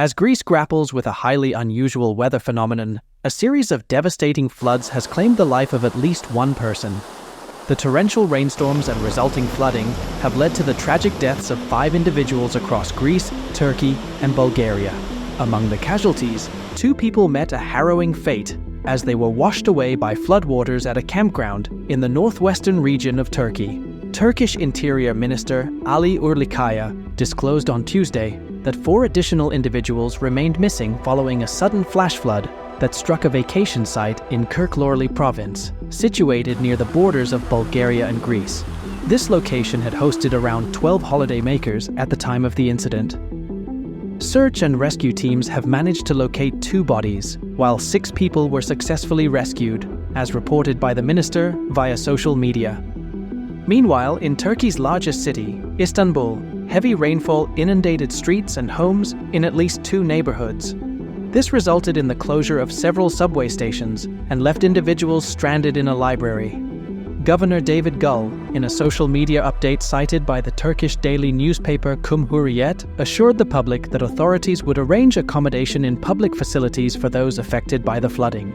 As Greece grapples with a highly unusual weather phenomenon, a series of devastating floods has claimed the life of at least one person. The torrential rainstorms and resulting flooding have led to the tragic deaths of 5 individuals across Greece, Turkey, and Bulgaria. Among the casualties, 2 people met a harrowing fate as they were washed away by floodwaters at a campground in the northwestern region of Turkey. Turkish Interior Minister Ali Urlikaya disclosed on Tuesday that 4 additional individuals remained missing following a sudden flash flood that struck a vacation site in Kirklareli province, situated near the borders of Bulgaria and Greece. This location had hosted around 12 holidaymakers at the time of the incident. Search and rescue teams have managed to locate 2 bodies, while 6 people were successfully rescued, as reported by the minister via social media. Meanwhile, in Turkey's largest city, Istanbul, heavy rainfall inundated streets and homes in at least 2 neighborhoods. This resulted in the closure of several subway stations and left individuals stranded in a library. Governor David Gül, in a social media update cited by the Turkish daily newspaper Cumhuriyet, assured the public that authorities would arrange accommodation in public facilities for those affected by the flooding.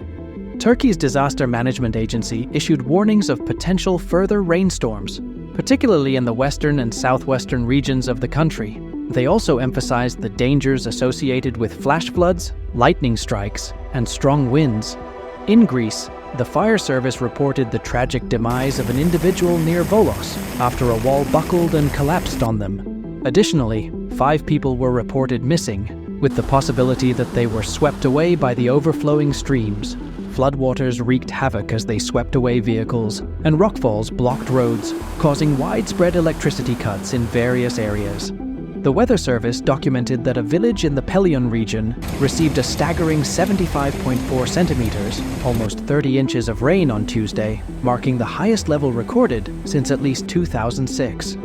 Turkey's disaster management agency issued warnings of potential further rainstorms, particularly in the western and southwestern regions of the country. They also emphasized the dangers associated with flash floods, lightning strikes, and strong winds. In Greece, the fire service reported the tragic demise of an individual near Volos after a wall buckled and collapsed on them. Additionally, 5 people were reported missing, with the possibility that they were swept away by the overflowing streams. Floodwaters wreaked havoc as they swept away vehicles, and rockfalls blocked roads, causing widespread electricity cuts in various areas. The Weather Service documented that a village in the Pelion region received a staggering 75.4 centimeters, almost 30 inches of rain on Tuesday, marking the highest level recorded since at least 2006.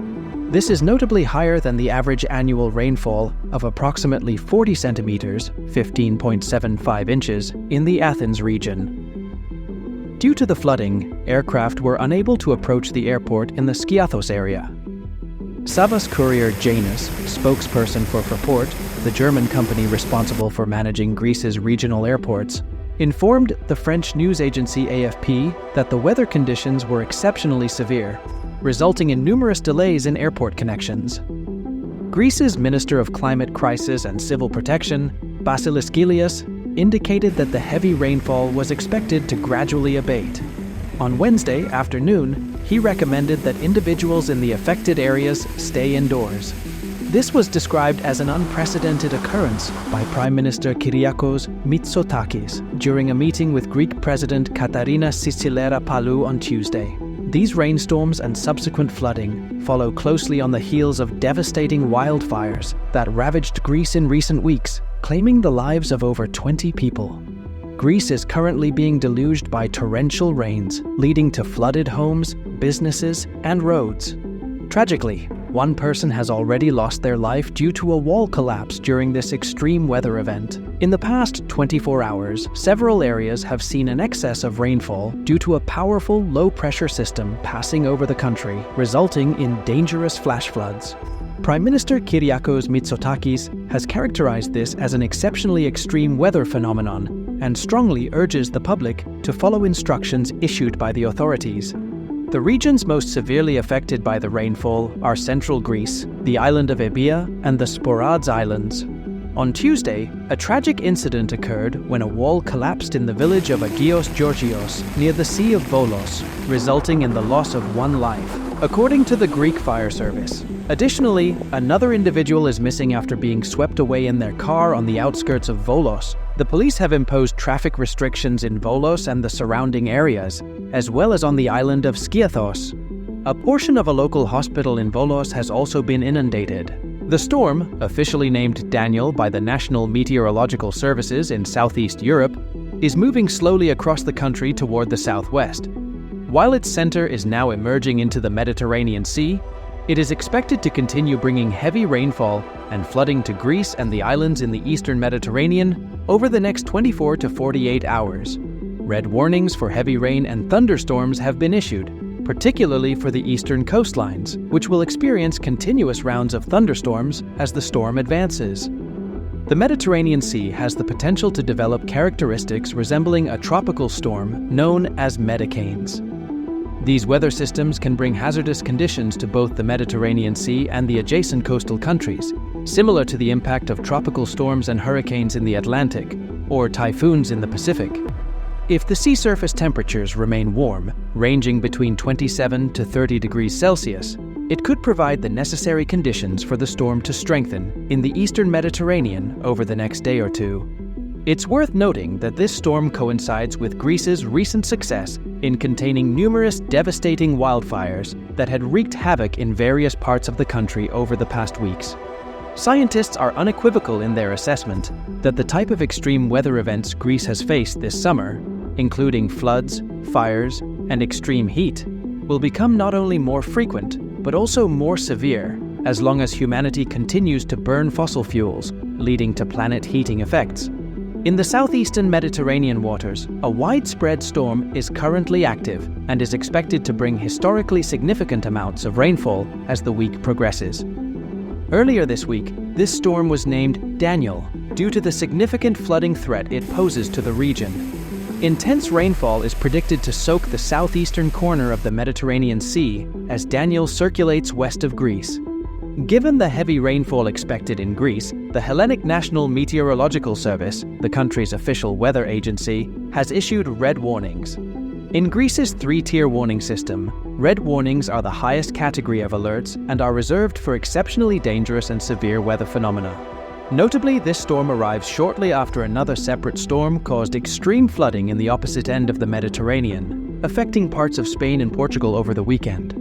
This is notably higher than the average annual rainfall of approximately 40 centimeters, 15.75 inches, in the Athens region. Due to the flooding, aircraft were unable to approach the airport in the Skiathos area. Savas Courier Janus, spokesperson for Fraport, the German company responsible for managing Greece's regional airports, informed the French news agency AFP that the weather conditions were exceptionally severe, resulting in numerous delays in airport connections. Greece's Minister of Climate Crisis and Civil Protection, Basilis Gilias, indicated that the heavy rainfall was expected to gradually abate. On Wednesday afternoon, he recommended that individuals in the affected areas stay indoors. This was described as an unprecedented occurrence by Prime Minister Kyriakos Mitsotakis during a meeting with Greek President Katarina Sissilera-Palou on Tuesday. These rainstorms and subsequent flooding follow closely on the heels of devastating wildfires that ravaged Greece in recent weeks, claiming the lives of over 20 people. Greece is currently being deluged by torrential rains, leading to flooded homes, businesses, and roads. Tragically, 1 person has already lost their life due to a wall collapse during this extreme weather event. In the past 24 hours, several areas have seen an excess of rainfall due to a powerful low-pressure system passing over the country, resulting in dangerous flash floods. Prime Minister Kyriakos Mitsotakis has characterized this as an exceptionally extreme weather phenomenon and strongly urges the public to follow instructions issued by the authorities. The regions most severely affected by the rainfall are central Greece, the island of Evia, and the Sporades Islands. On Tuesday, a tragic incident occurred when a wall collapsed in the village of Agios Georgios near the Sea of Volos, resulting in the loss of 1 life, according to the Greek Fire Service. Additionally, another individual is missing after being swept away in their car on the outskirts of Volos. The police have imposed traffic restrictions in Volos and the surrounding areas, as well as on the island of Skiathos. A portion of a local hospital in Volos has also been inundated. The storm, officially named Daniel by the National Meteorological Services in Southeast Europe, is moving slowly across the country toward the southwest. While its center is now emerging into the Mediterranean Sea, it is expected to continue bringing heavy rainfall and flooding to Greece and the islands in the eastern Mediterranean over the next 24 to 48 hours. Red warnings for heavy rain and thunderstorms have been issued, particularly for the eastern coastlines, which will experience continuous rounds of thunderstorms as the storm advances. The Mediterranean Sea has the potential to develop characteristics resembling a tropical storm known as medicanes. These weather systems can bring hazardous conditions to both the Mediterranean Sea and the adjacent coastal countries, similar to the impact of tropical storms and hurricanes in the Atlantic, or typhoons in the Pacific. If the sea surface temperatures remain warm, ranging between 27 to 30 degrees Celsius, it could provide the necessary conditions for the storm to strengthen in the eastern Mediterranean over the next day or two. It's worth noting that this storm coincides with Greece's recent success in containing numerous devastating wildfires that had wreaked havoc in various parts of the country over the past weeks. Scientists are unequivocal in their assessment that the type of extreme weather events Greece has faced this summer, including floods, fires, and extreme heat, will become not only more frequent, but also more severe as long as humanity continues to burn fossil fuels, leading to planet heating effects. In the southeastern Mediterranean waters, a widespread storm is currently active and is expected to bring historically significant amounts of rainfall as the week progresses. Earlier this week, this storm was named Daniel due to the significant flooding threat it poses to the region. Intense rainfall is predicted to soak the southeastern corner of the Mediterranean Sea as Daniel circulates west of Greece. Given the heavy rainfall expected in Greece, the Hellenic National Meteorological Service, the country's official weather agency, has issued red warnings. In Greece's three-tier warning system, red warnings are the highest category of alerts and are reserved for exceptionally dangerous and severe weather phenomena. Notably, this storm arrives shortly after another separate storm caused extreme flooding in the opposite end of the Mediterranean, affecting parts of Spain and Portugal over the weekend.